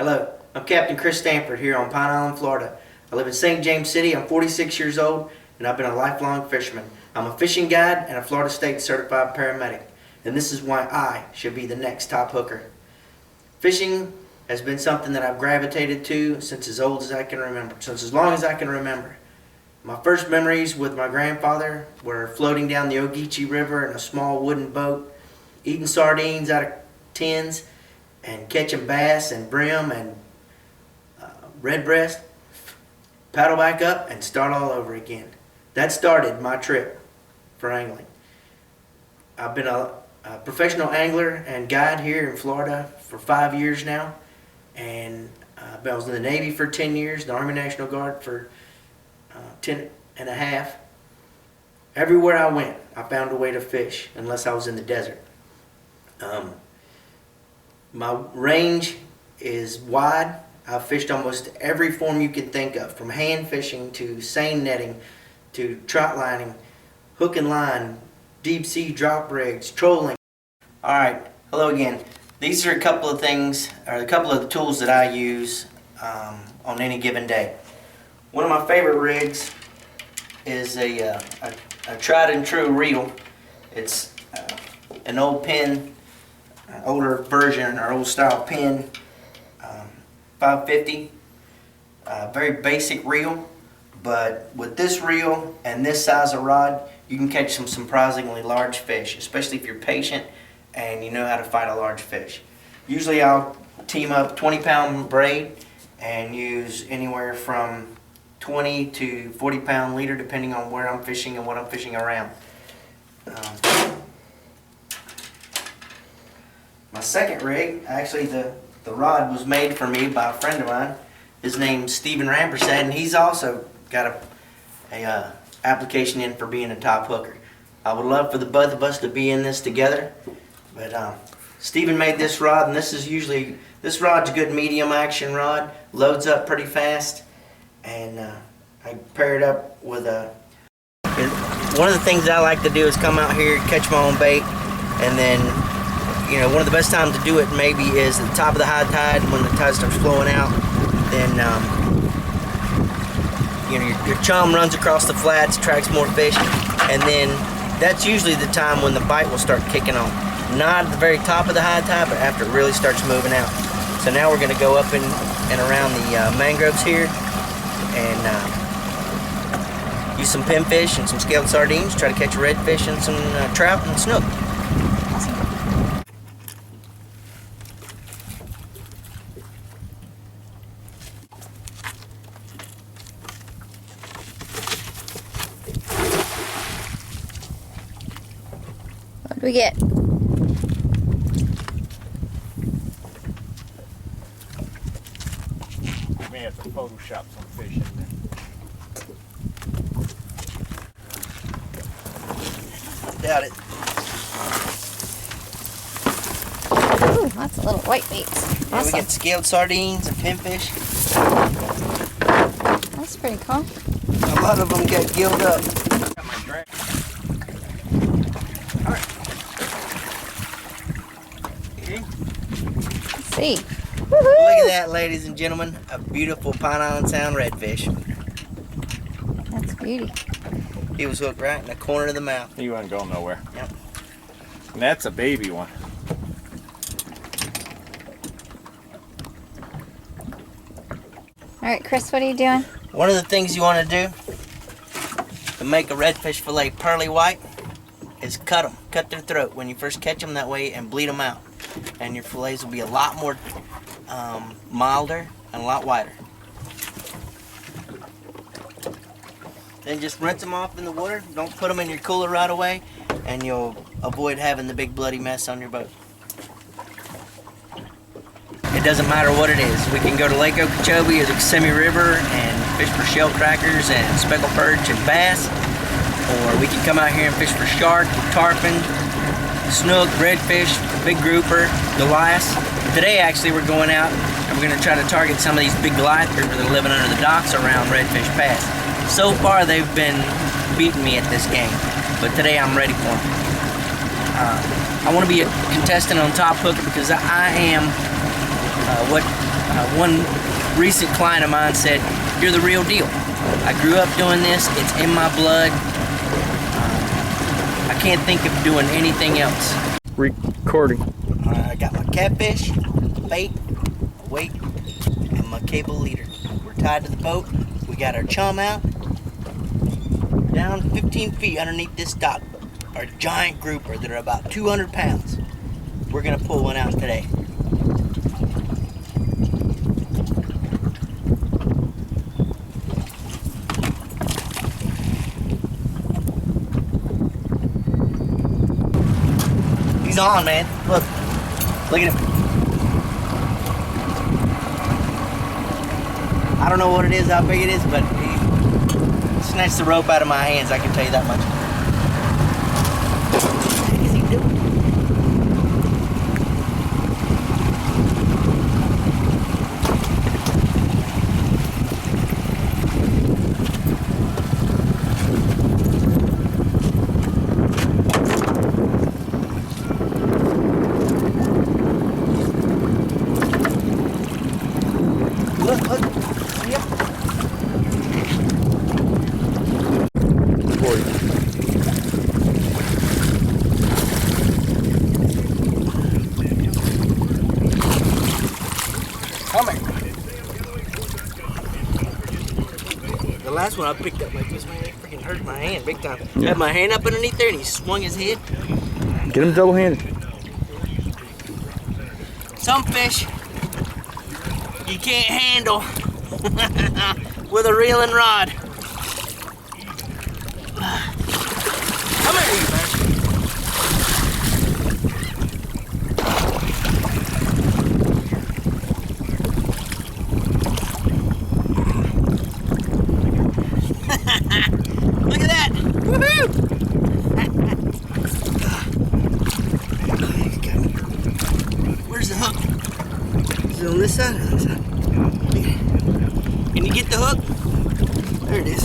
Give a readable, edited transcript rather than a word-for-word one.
Hello, I'm Captain Chris Stanford here on Pine Island, Florida. I live in St. James City. I'm 46 years old and I've been a lifelong fisherman. I'm a fishing guide and a Florida State certified paramedic, and this is why I should be the next top hooker. Fishing has been something that I've gravitated to since as old as I can remember, since as long as I can remember. My first memories with my grandfather were floating down the Ogeechee River in a small wooden boat, eating sardines out of tins, and catching bass and brim and redbreast, paddle back up and start all over again. That started my trip for angling. I've been a professional angler and guide here in Florida for 5 years now, and I was in the Navy for 10 years, the Army National Guard for 10 and a half. Everywhere I went, I found a way to fish, unless I was in the desert. My range is wide. I've fished almost every form you can think of, from hand fishing to seine netting to trot lining, hook and line, deep sea drop rigs, trolling. Alright, hello again. These are a couple of things, or a couple of the tools that I use on any given day. One of my favorite rigs is a tried and true reel. It's an old pin, older version, or old style pin, 550, very basic reel, but with this reel and this size of rod, you can catch some surprisingly large fish, especially if you're patient and you know how to fight a large fish. Usually I'll team up 20-pound braid and use anywhere from 20 to 40-pound leader, depending on where I'm fishing and what I'm fishing around. My second rig, actually the rod was made for me by a friend of mine. His name's Stephen Rampersad, and he's also got a application in for being a top hooker. I would love for the both of us to be in this together, but Stephen made this rod, and this rod's a good medium action rod, loads up pretty fast, and I pair it up with one of the things I like to do is come out here, catch my own bait, and then one of the best times to do it maybe is at the top of the high tide, when the tide starts flowing out. Then your chum runs across the flats, attracts more fish, and then that's usually the time when the bite will start kicking on. Not at the very top of the high tide, but after it really starts moving out. So now we're going to go up and around the mangroves here and use some pinfish and some scaled sardines, try to catch a redfish and some trout and snook. What do we get? We may have to Photoshop some fish in there. Doubt it. Ooh, lots of little white baits. Yeah, Awesome. we get scaled sardines and pinfish. That's pretty cool. A lot of them get gilled up. Got my drag. Let's see. Look at that, ladies and gentlemen. A beautiful Pine Island Sound redfish. That's a beauty. He was hooked right in the corner of the mouth. He wasn't going nowhere. Yep. And that's a baby one. All right, Chris, what are you doing? One of the things you want to do to make a redfish fillet pearly white is cut them. Cut their throat when you first catch them that way and bleed them out. And your fillets will be a lot more milder and a lot whiter. Then just rinse them off in the water. Don't put them in your cooler right away, and you'll avoid having the big bloody mess on your boat. It doesn't matter what it is. We can go to Lake Okeechobee or the Kissimmee River and fish for shell crackers and speckled perch and bass, or we can come out here and fish for shark, tarpon, snook, redfish, big grouper, goliaths. Today actually we're going out and we're going to try to target some of these big goliath groupers that are living under the docks around Redfish Pass. So far they've been beating me at this game, but today I'm ready for them. I want to be a contestant on Top Hooker because I am what one recent client of mine said, "You're the real deal." I grew up doing this. It's in my blood. I can't think of doing anything else. Recording. I got my catfish, bait, weight, and my cable leader. We're tied to the boat. We got our chum out. Down 15 feet underneath this dock are giant grouper that are about 200 pounds. We're gonna pull one out today. He's on, man. Look at him. I don't know what it is, how big it is, but he snatched the rope out of my hands, I can tell you that much. What is he doing? Look. Yep. Come here. The last one I picked up like this, man, it freaking hurt my hand big time. I had my hand up underneath there and he swung his head. Get him double-handed. Some fish you can't handle with a reeling rod. Come here, you bastard. Look at that! Woohoo! Where's the hook? Is it on this side or on this side? Can you get the hook? There it is.